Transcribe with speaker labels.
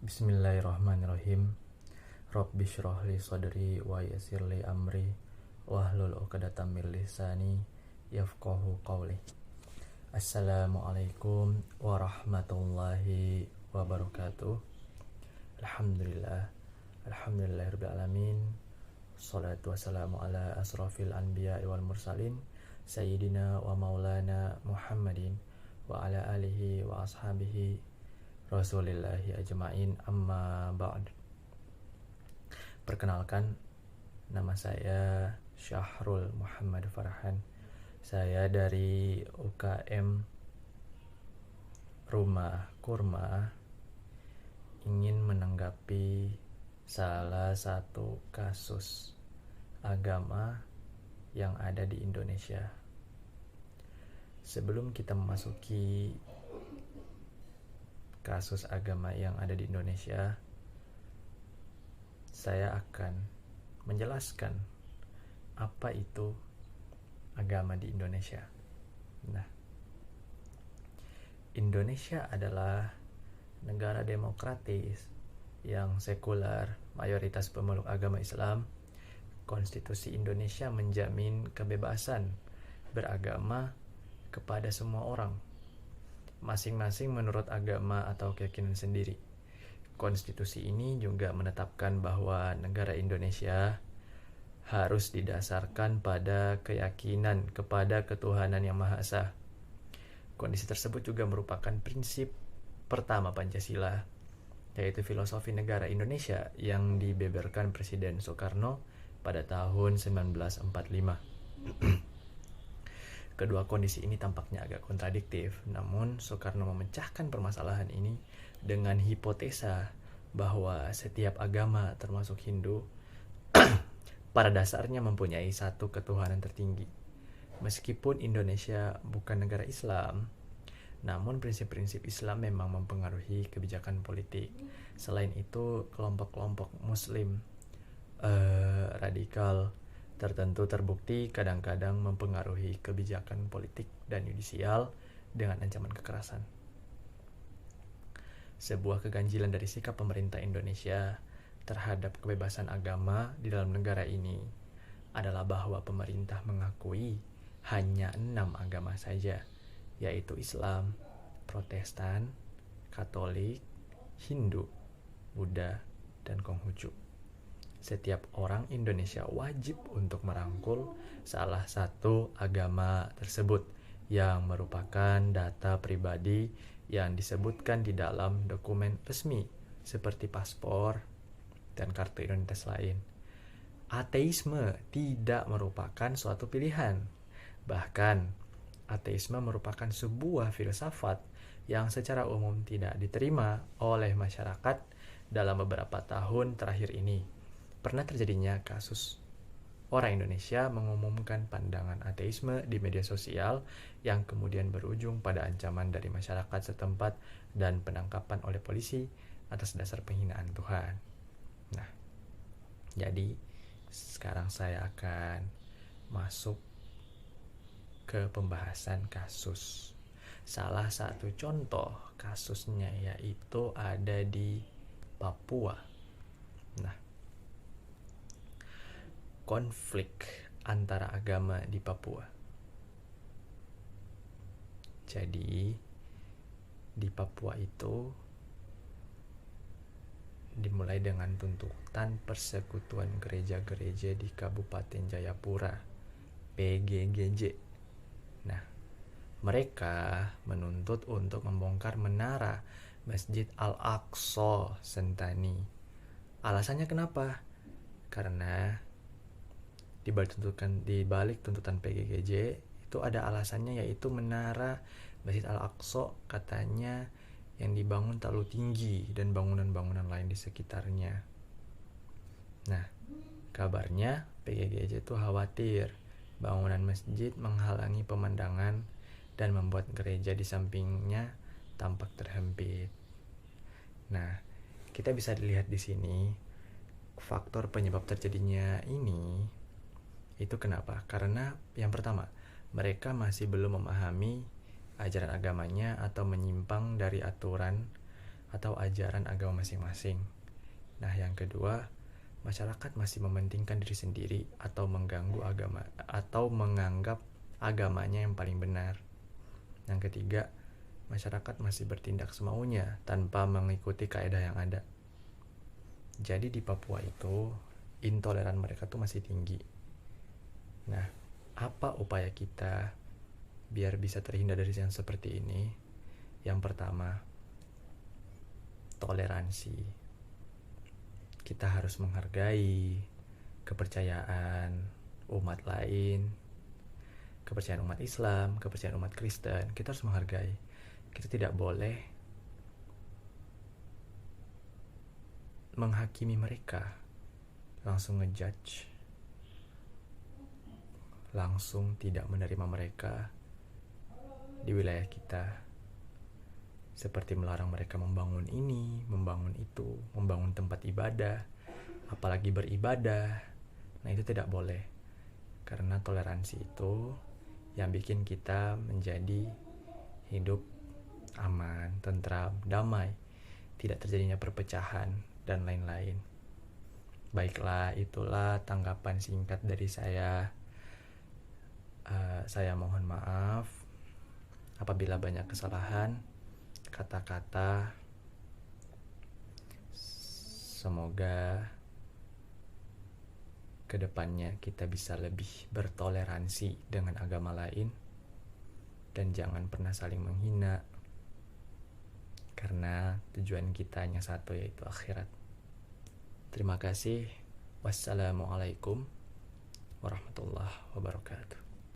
Speaker 1: Bismillahirrahmanirrahim. Rabbi shrah li sadri wa yassir li amri wahlul 'uqdatam min lisani yafqahu qawli. Assalamualaikum warahmatullahi wabarakatuh. Alhamdulillahirabbil alamin. Shalatu wassalamu ala asrafil anbiya'i wal mursalin sayyidina wa maulana Muhammadin wa ala alihi wa ashabihi Rasulillahi ajma'in, amma ba'd. Perkenalkan, nama saya Syahrul Muhammad Farhan. Saya dari UKM Rumah Kurma ingin menanggapi salah satu kasus agama yang ada di Indonesia. Sebelum kita memasuki kasus agama yang ada di Indonesia, saya akan menjelaskan apa itu agama di Indonesia. Nah, Indonesia adalah negara demokratis yang sekular, mayoritas pemeluk agama Islam. Konstitusi Indonesia menjamin kebebasan beragama kepada semua orang, masing-masing menurut agama atau keyakinan sendiri. Konstitusi ini juga menetapkan bahwa negara Indonesia harus didasarkan pada keyakinan kepada ketuhanan yang Maha Esa. Kondisi tersebut juga merupakan prinsip pertama Pancasila, yaitu filosofi negara Indonesia yang dibeberkan Presiden Soekarno pada tahun 1945. Kedua kondisi ini tampaknya agak kontradiktif, namun Soekarno memecahkan permasalahan ini dengan hipotesa bahwa setiap agama, termasuk Hindu, pada dasarnya mempunyai satu ketuhanan tertinggi. Meskipun Indonesia bukan negara Islam, namun prinsip-prinsip Islam memang mempengaruhi kebijakan politik. Selain itu, kelompok-kelompok Muslim radikal tertentu terbukti kadang-kadang mempengaruhi kebijakan politik dan yudisial dengan ancaman kekerasan. Sebuah keganjilan dari sikap pemerintah Indonesia terhadap kebebasan agama di dalam negara ini adalah bahwa pemerintah mengakui hanya 6 agama saja, yaitu Islam, Protestan, Katolik, Hindu, Buddha, dan Konghucu. Setiap orang Indonesia wajib untuk merangkul salah satu agama tersebut yang merupakan data pribadi yang disebutkan di dalam dokumen resmi seperti paspor dan kartu identitas lain. Ateisme tidak merupakan suatu pilihan. Bahkan, ateisme merupakan sebuah filsafat yang secara umum tidak diterima oleh masyarakat dalam beberapa tahun terakhir ini. Pernah terjadinya kasus orang Indonesia mengumumkan pandangan ateisme di media sosial yang kemudian berujung pada ancaman dari masyarakat setempat dan penangkapan oleh polisi atas dasar penghinaan Tuhan. Nah, jadi sekarang saya akan masuk ke pembahasan kasus. Salah satu contoh kasusnya yaitu ada di Papua. Nah, konflik antara agama di Papua. Jadi di Papua itu dimulai dengan tuntutan persekutuan gereja-gereja di Kabupaten Jayapura, PGGJ. Nah, mereka menuntut untuk membongkar menara Masjid Al-Aqsa Sentani. Alasannya kenapa? Karena di balik tuntutan PGGJ itu ada alasannya, yaitu menara Masjid Al-Aqsa katanya yang dibangun terlalu tinggi dan bangunan-bangunan lain di sekitarnya. Nah, kabarnya PGGJ itu khawatir bangunan masjid menghalangi pemandangan dan membuat gereja di sampingnya tampak terhempit. Nah, kita bisa dilihat di sini faktor penyebab terjadinya ini itu kenapa? Karena yang pertama, mereka masih belum memahami ajaran agamanya atau menyimpang dari aturan atau ajaran agama masing-masing. Nah, yang kedua, masyarakat masih mementingkan diri sendiri atau mengganggu agama atau menganggap agamanya yang paling benar. Yang ketiga, masyarakat masih bertindak semaunya tanpa mengikuti kaidah yang ada. Jadi di Papua itu intoleran mereka tuh masih tinggi. Nah, apa upaya kita biar bisa terhindar dari yang seperti ini? Yang pertama, toleransi. Kita harus menghargai kepercayaan umat lain, kepercayaan umat Islam, kepercayaan umat Kristen. Kita harus menghargai. Kita tidak boleh menghakimi mereka, langsung ngejudge, langsung tidak menerima mereka di wilayah kita, seperti melarang mereka membangun ini, membangun itu, membangun tempat ibadah, apalagi beribadah. Nah, itu tidak boleh, karena toleransi itu yang bikin kita menjadi hidup aman, tentram, damai, tidak terjadinya perpecahan dan lain-lain. Baiklah, itulah tanggapan singkat dari saya. Saya mohon maaf apabila banyak kesalahan kata-kata. Semoga kedepannya kita bisa lebih bertoleransi dengan agama lain dan jangan pernah saling menghina, karena tujuan kita hanya satu, yaitu akhirat. Terima kasih. Wassalamualaikum warahmatullahi wabarakatuh.